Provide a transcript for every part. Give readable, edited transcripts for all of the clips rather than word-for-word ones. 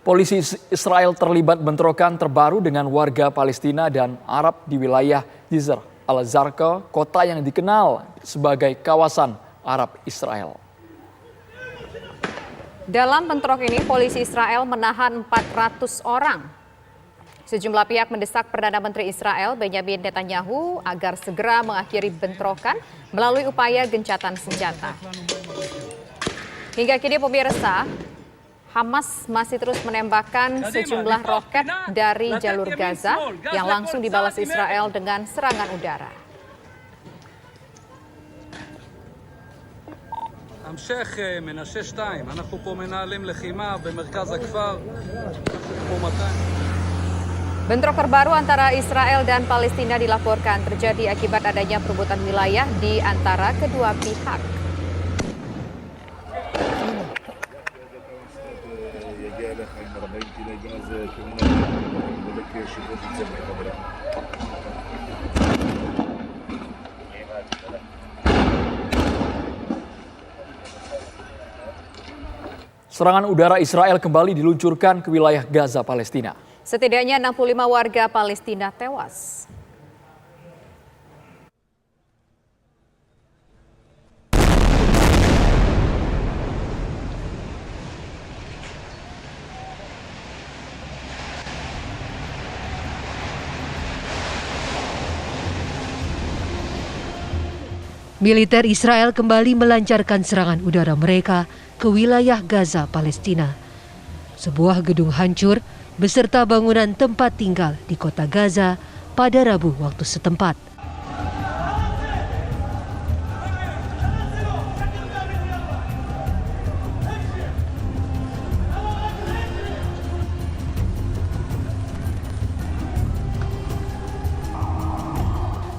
Polisi Israel terlibat bentrokan terbaru dengan warga Palestina dan Arab di wilayah Jisr al-Zarqa, kota yang dikenal sebagai kawasan Arab Israel. Dalam bentrok ini, polisi Israel menahan 400 orang. Sejumlah pihak mendesak Perdana Menteri Israel Benjamin Netanyahu agar segera mengakhiri bentrokan melalui upaya gencatan senjata. Hingga kini pemirsa, Hamas masih terus menembakkan sejumlah roket dari jalur Gaza yang langsung dibalas Israel dengan serangan udara. המשך מנשה 2, אנחנו פה מנהלים לחימה במרכז הכפר, פה 200. Bentrok terbaru antara Israel dan Palestina dilaporkan terjadi akibat adanya perebutan wilayah di antara kedua pihak. Serangan udara Israel kembali diluncurkan ke wilayah Gaza, Palestina. Setidaknya 65 warga Palestina tewas. Militer Israel kembali melancarkan serangan udara mereka ke wilayah Gaza, Palestina. Sebuah gedung hancur beserta bangunan tempat tinggal di kota Gaza pada Rabu waktu setempat.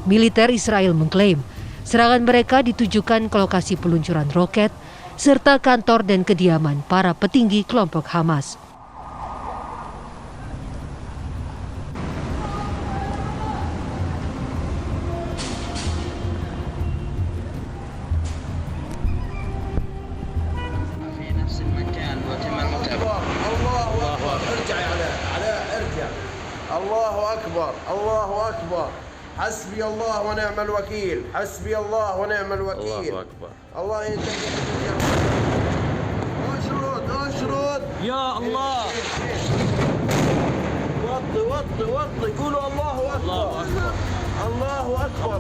Militer Israel mengklaim serangan mereka ditujukan ke lokasi peluncuran roket serta kantor dan kediaman para petinggi kelompok Hamas. Allahu Akbar, Allahu Akbar. حسبي الله ونعم الوكيل حسبي الله ونعم الوكيل الله أكبر الله ينتقم اشرد يا الله وطي قولوا الله أكبر الله أكبر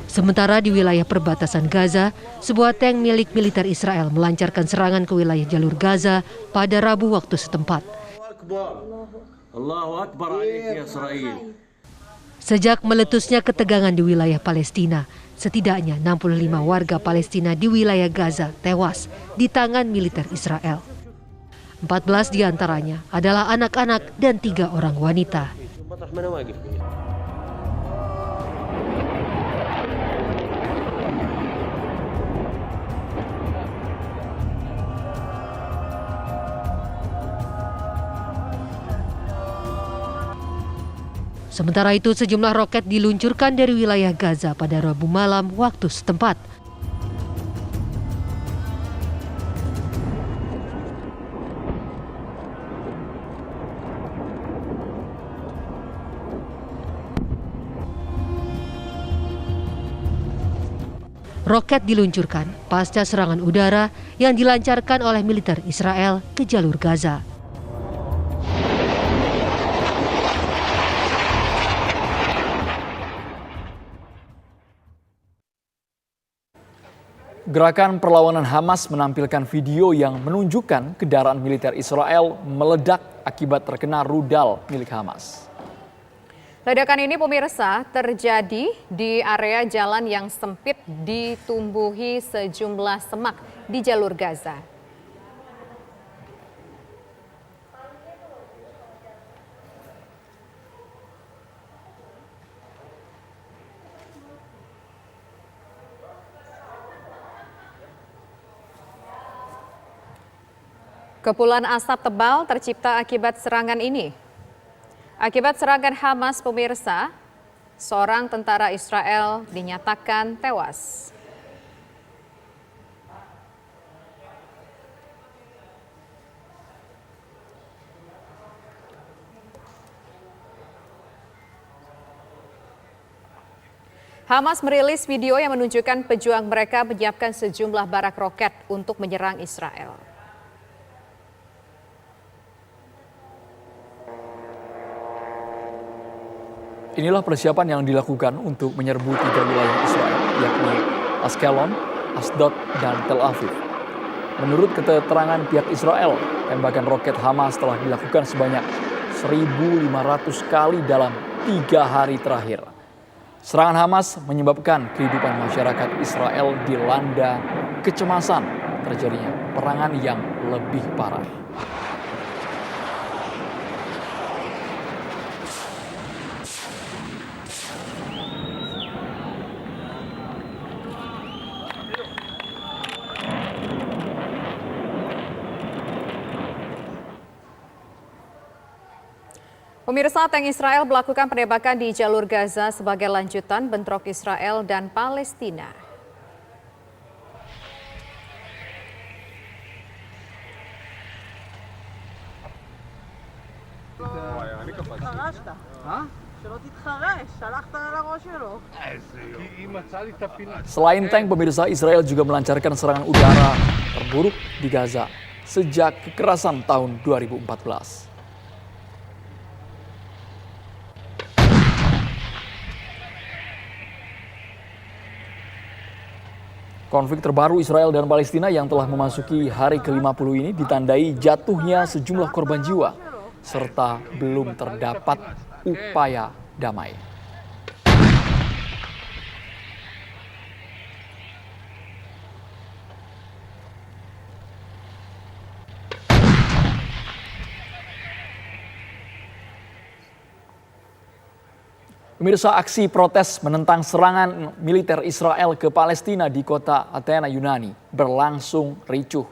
Sementara di wilayah perbatasan Gaza, sebuah tank milik militer Israel melancarkan serangan ke wilayah jalur Gaza pada Rabu waktu setempat. Allahu Akbar alaik ya Israel. Sejak meletusnya ketegangan di wilayah Palestina, setidaknya 65 warga Palestina di wilayah Gaza tewas di tangan militer Israel. 14 diantaranya adalah anak-anak dan 3 orang wanita. Sementara itu, sejumlah roket diluncurkan dari wilayah Gaza pada Rabu malam waktu setempat. Roket diluncurkan pasca serangan udara yang dilancarkan oleh militer Israel ke jalur Gaza. Gerakan perlawanan Hamas menampilkan video yang menunjukkan kendaraan militer Israel meledak akibat terkena rudal milik Hamas. Ledakan ini pemirsa terjadi di area jalan yang sempit ditumbuhi sejumlah semak di jalur Gaza. Kepulan asap tebal tercipta akibat serangan ini. Akibat serangan Hamas, pemirsa, seorang tentara Israel dinyatakan tewas. Hamas merilis video yang menunjukkan pejuang mereka menyiapkan sejumlah barak roket untuk menyerang Israel. Inilah persiapan yang dilakukan untuk menyerbu 3 wilayah Israel, yakni Ashkelon, Asdod, dan Tel Aviv. Menurut keterangan pihak Israel, tembakan roket Hamas telah dilakukan sebanyak 1.500 kali dalam 3 hari terakhir. Serangan Hamas menyebabkan kehidupan masyarakat Israel dilanda kecemasan terjadinya peperangan yang lebih parah. Pemirsa, tank Israel melakukan penembakan di jalur Gaza sebagai lanjutan bentrok Israel dan Palestina. Selain tank, pemirsa, Israel juga melancarkan serangan udara terburuk di Gaza sejak kekerasan tahun 2014. Konflik terbaru Israel dan Palestina yang telah memasuki hari ke-50 ini ditandai jatuhnya sejumlah korban jiwa serta belum terdapat upaya damai. Pemirsa, aksi protes menentang serangan militer Israel ke Palestina di kota Athena, Yunani berlangsung ricuh.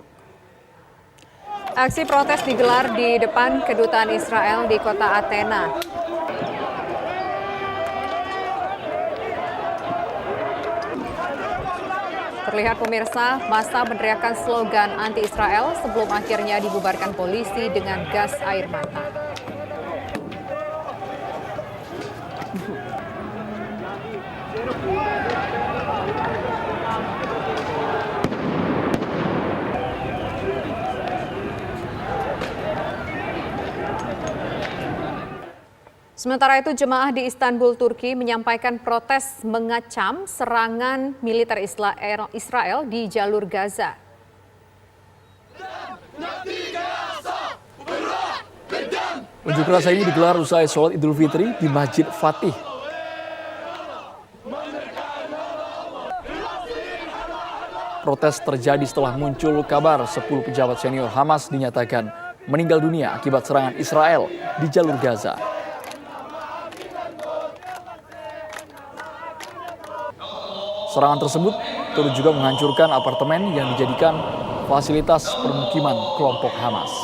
Aksi protes digelar di depan kedutaan Israel di kota Athena. Terlihat pemirsa, massa meneriakkan slogan anti-Israel sebelum akhirnya dibubarkan polisi dengan gas air mata. Sementara itu, jemaah di Istanbul, Turki menyampaikan protes mengecam serangan militer Israel di jalur Gaza. Unjuk rasa ini digelar usai sholat Idul Fitri di Masjid Fatih. Protes terjadi setelah muncul kabar 10 pejabat senior Hamas dinyatakan meninggal dunia akibat serangan Israel di jalur Gaza. Serangan tersebut turut juga menghancurkan apartemen yang dijadikan fasilitas permukiman kelompok Hamas.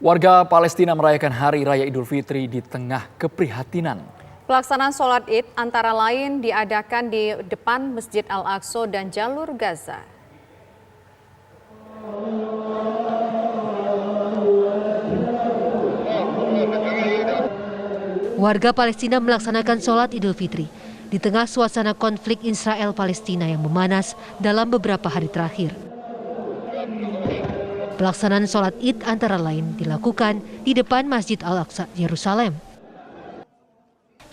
Warga Palestina merayakan Hari Raya Idul Fitri di tengah keprihatinan. Pelaksanaan sholat Id antara lain diadakan di depan Masjid Al-Aqsa dan jalur Gaza. Warga Palestina melaksanakan sholat Idul Fitri di tengah suasana konflik Israel-Palestina yang memanas dalam beberapa hari terakhir. Pelaksanaan sholat Id antara lain dilakukan di depan Masjid Al-Aqsa, Yerusalem.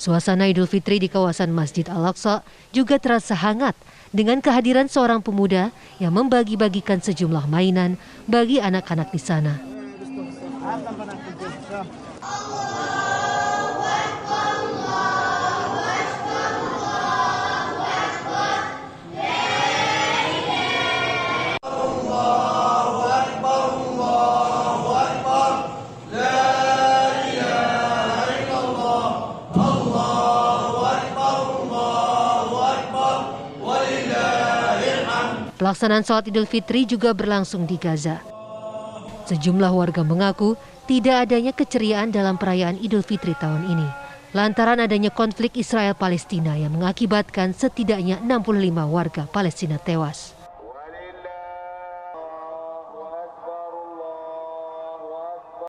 Suasana Idul Fitri di kawasan Masjid Al-Aqsa juga terasa hangat dengan kehadiran seorang pemuda yang membagi-bagikan sejumlah mainan bagi anak-anak di sana. Pelaksanaan sholat Idul Fitri juga berlangsung di Gaza. Sejumlah warga mengaku tidak adanya keceriaan dalam perayaan Idul Fitri tahun ini, lantaran adanya konflik Israel-Palestina yang mengakibatkan setidaknya 65 warga Palestina tewas.